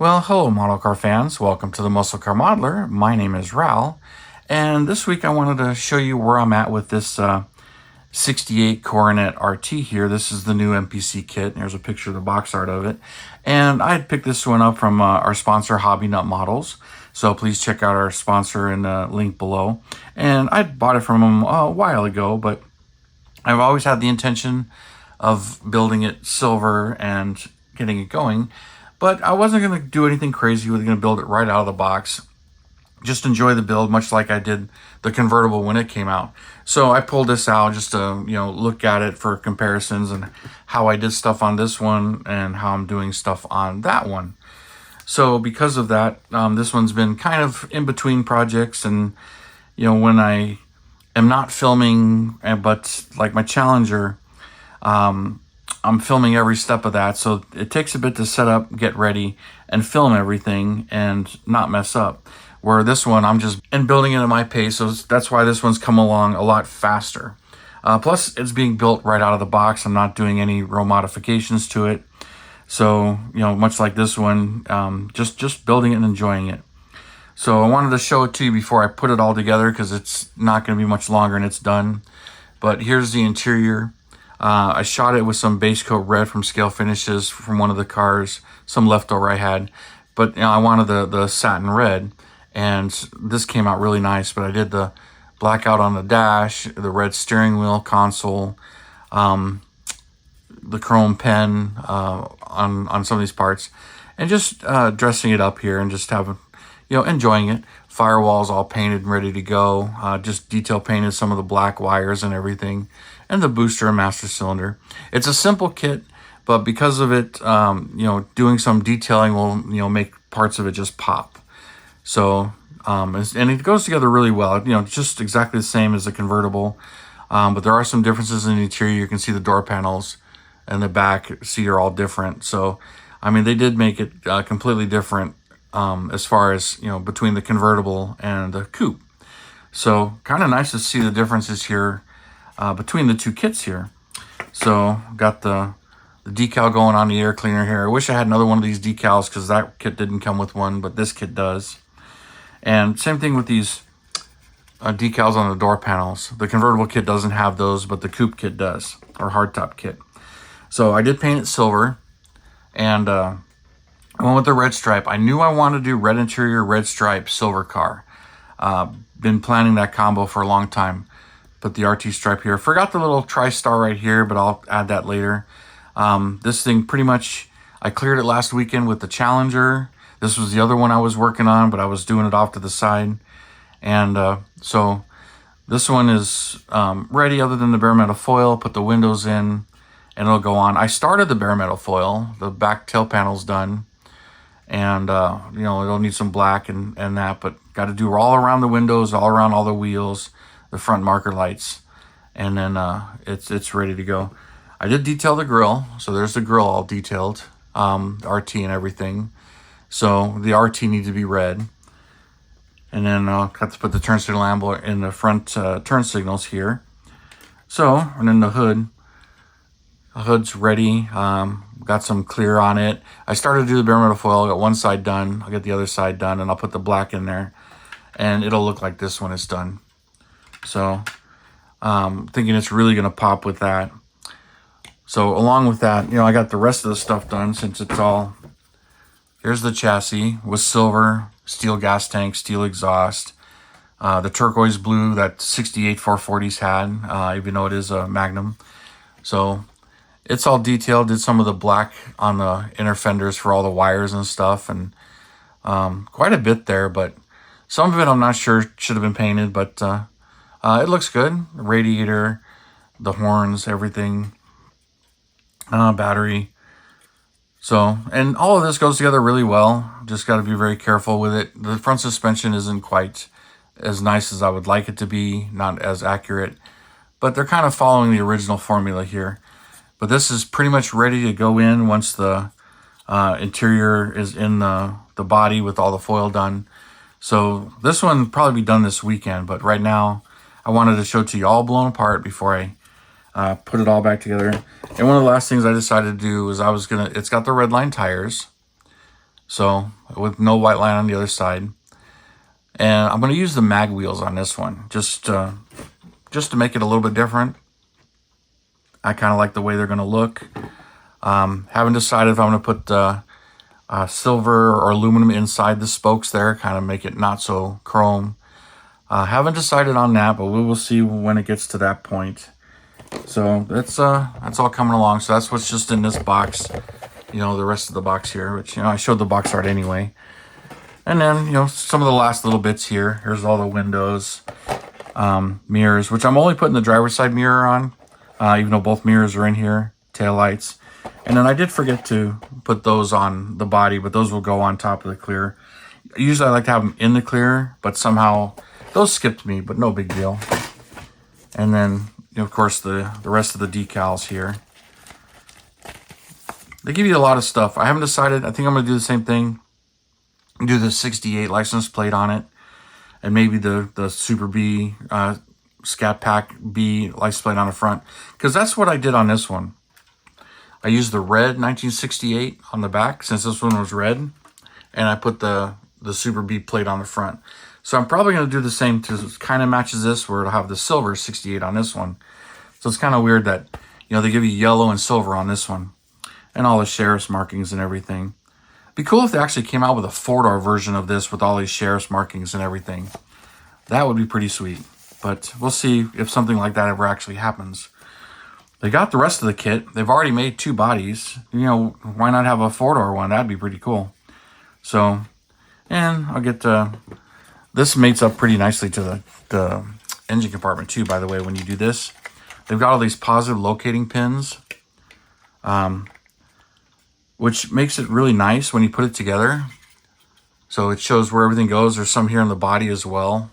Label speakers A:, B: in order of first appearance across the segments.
A: Well, hello, model car fans. Welcome to the Muscle Car Modeler. My name is Raul, and this week I wanted to show you where I'm at with this 68 Coronet RT here. This is the new MPC kit. There's a picture of the box art of it. And I had picked this one up from our sponsor, Hobby Nut Models. So please check out our sponsor in the link below. And I bought it from them a while ago, but I've always had the intention of building it silver and getting it going. But I wasn't going to do anything crazy. We were going to build it right out of the box. Just enjoy the build, much like I did the convertible when it came out. So I pulled this out just to, look at it for comparisons and how I did stuff on this one and how I'm doing stuff on that one. So because of that, this one's been kind of in between projects. And, when I am not filming, but like my Challenger, I'm filming every step of that, so it takes a bit to set up, get ready, and film everything and not mess up. Where this one, I'm just building it at my pace, so that's why this one's come along a lot faster. Plus, it's being built right out of the box. I'm not doing any real modifications to it. So, much like this one, just building it and enjoying it. So I wanted to show it to you before I put it all together because it's not going to be much longer and it's done. But here's the interior. I shot it with some base coat red from Scale Finishes from one of the cars, some leftover I had. But I wanted the satin red, and this came out really nice. But I did the blackout on the dash, the red steering wheel console, the chrome pen on some of these parts, and just dressing it up here and just having, enjoying it. Firewalls all painted and ready to go. Just detail painted some of the black wires and everything, and the booster and master cylinder. It's a simple kit, but because of it, doing some detailing will, make parts of it just pop. So, and it goes together really well. Just exactly the same as the convertible, but there are some differences in the interior. You can see the door panels and the back seat are all different. So, they did make it completely different. As far as, between the convertible and the coupe. So kind of nice to see the differences here between the two kits here. So got the decal going on the air cleaner here. I wish I had another one of these decals because that kit didn't come with one, but this kit does. And same thing with these decals on the door panels. The convertible kit doesn't have those, but the coupe kit does, or hardtop kit. So I did paint it silver, and I went with the red stripe. I knew I wanted to do red interior, red stripe, silver car. Been planning that combo for a long time. Put the RT stripe here. Forgot the little tri-star right here, but I'll add that later. This thing pretty much, I cleared it last weekend with the Challenger. This was the other one I was working on, but I was doing it off to the side. And so this one is ready other than the bare metal foil. Put the windows in and it'll go on. I started the bare metal foil. The back tail panel's done. And, it'll need some black and that, but got to do all around the windows, all around all the wheels, the front marker lights, and then it's ready to go. I did detail the grille, so there's the grille all detailed, RT and everything. So the RT needs to be red. And then I'll have to put the turn signal amble in the front turn signals here. So, and then the hood. The hood's ready. Got some clear on it. I started to do the bare metal foil. I got one side done. I'll get the other side done, and I'll put the black in there. And it'll look like this when it's done. So, thinking it's really going to pop with that. So, along with that, I got the rest of the stuff done since it's all... Here's the chassis with silver, steel gas tank, steel exhaust. The turquoise blue that 68 440s had, even though it is a Magnum. So... it's all detailed. Did some of the black on the inner fenders for all the wires and stuff, and quite a bit there, but some of it I'm not sure should have been painted, but it looks good. The radiator, the horns, everything, battery. So, and all of this goes together really well. Just got to be very careful with it. The front suspension isn't quite as nice as I would like it to be, not as accurate, but they're kind of following the original formula here. But this is pretty much ready to go in once the interior is in the body with all the foil done. So this one will probably be done this weekend. But right now, I wanted to show it to you all blown apart before I put it all back together. And one of the last things I decided to do was it's got the red line tires. So with no white line on the other side. And I'm going to use the mag wheels on this one, just to make it a little bit different. I kind of like the way they're going to look. Haven't decided if I'm going to put silver or aluminum inside the spokes there, kind of make it not so chrome. Haven't decided on that, but we will see when it gets to that point. So that's all coming along. So that's what's just in this box. You know, the rest of the box here, which, you know, I showed the box art anyway. And then, you know, some of the last little bits here. Here's all the windows, mirrors, which I'm only putting the driver's side mirror on, even though both mirrors are in here, tail lights. And then I did forget to put those on the body, but those will go on top of the clear. Usually I like to have them in the clear, but somehow those skipped me, but no big deal. And then, you know, of course, the rest of the decals here. They give you a lot of stuff. I haven't decided. I think I'm going to do the same thing. Do the 68 license plate on it, and maybe the Super B Scat Pack B license plate on the front, because that's what I did on this one. I used the red 1968 on the back since this one was red, and I put the Super B plate on the front. So I'm probably going to do the same to kind of matches this, where it'll have the silver 68 on this one. So it's kind of weird that, you know, they give you yellow and silver on this one, and all the sheriff's markings and everything. Be cool if they actually came out with a 4-door version of this with all these sheriff's markings and everything. That would be pretty sweet. But we'll see if something like that ever actually happens. They got the rest of the kit. They've already made 2 bodies. You know, why not have a 4-door one? That'd be pretty cool. So, and I'll get this mates up pretty nicely to the engine compartment too, by the way, when you do this. They've got all these positive locating pins. Which makes it really nice when you put it together. So it shows where everything goes. There's some here in the body as well.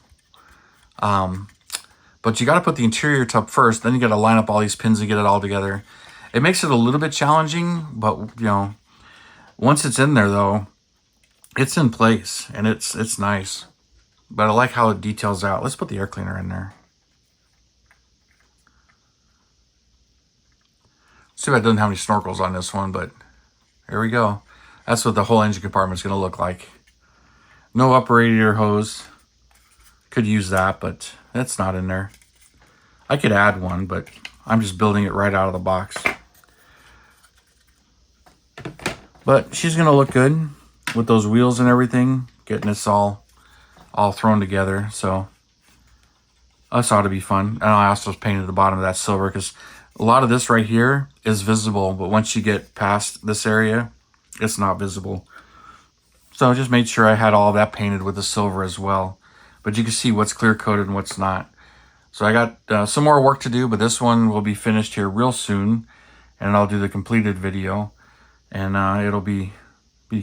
A: But you got to put the interior tub first. Then you got to line up all these pins and get it all together. It makes it a little bit challenging, but, you know, once it's in there, though, it's in place, and it's nice. But I like how it details out. Let's put the air cleaner in there. See if it doesn't have any snorkels on this one, but here we go. That's what the whole engine compartment is going to look like. No upper radiator hose. Could use that, but that's not in there. I could add one, but I'm just building it right out of the box. But she's going to look good with those wheels and everything. Getting this all thrown together. So this ought to be fun. And I also painted the bottom of that silver because a lot of this right here is visible, but once you get past this area, it's not visible. So I just made sure I had all of that painted with the silver as well. But you can see what's clear coated and what's not. So I got some more work to do, but this one will be finished here real soon. And I'll do the completed video. And it'll be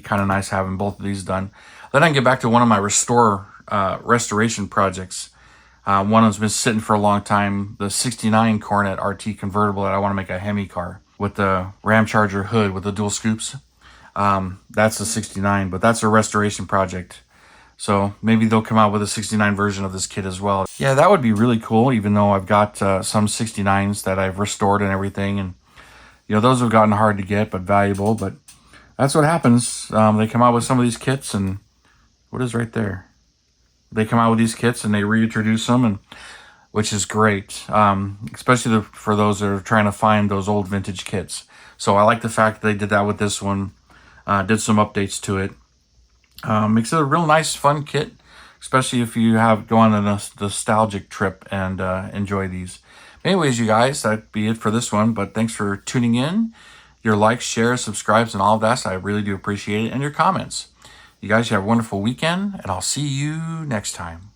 A: kind of nice having both of these done. Then I can get back to one of my restoration projects. One that's been sitting for a long time, the 69 Coronet RT convertible that I want to make a Hemi car with the Ram Charger hood with the dual scoops. That's the 69, but that's a restoration project. So maybe they'll come out with a 69 version of this kit as well. Yeah, that would be really cool, even though I've got some 69s that I've restored and everything. And, you know, those have gotten hard to get, but valuable. But that's what happens. They come out with some of these kits, and what is right there? They come out with these kits and they reintroduce them, and which is great, especially for those that are trying to find those old vintage kits. So I like the fact that they did that with this one, did some updates to it. Makes it a real nice, fun kit, especially if you go on a nostalgic trip and enjoy these. Anyways, you guys, that'd be it for this one, but thanks for tuning in. Your likes, shares, subscribes, and all of that, so I really do appreciate it, and your comments. You guys have a wonderful weekend, and I'll see you next time.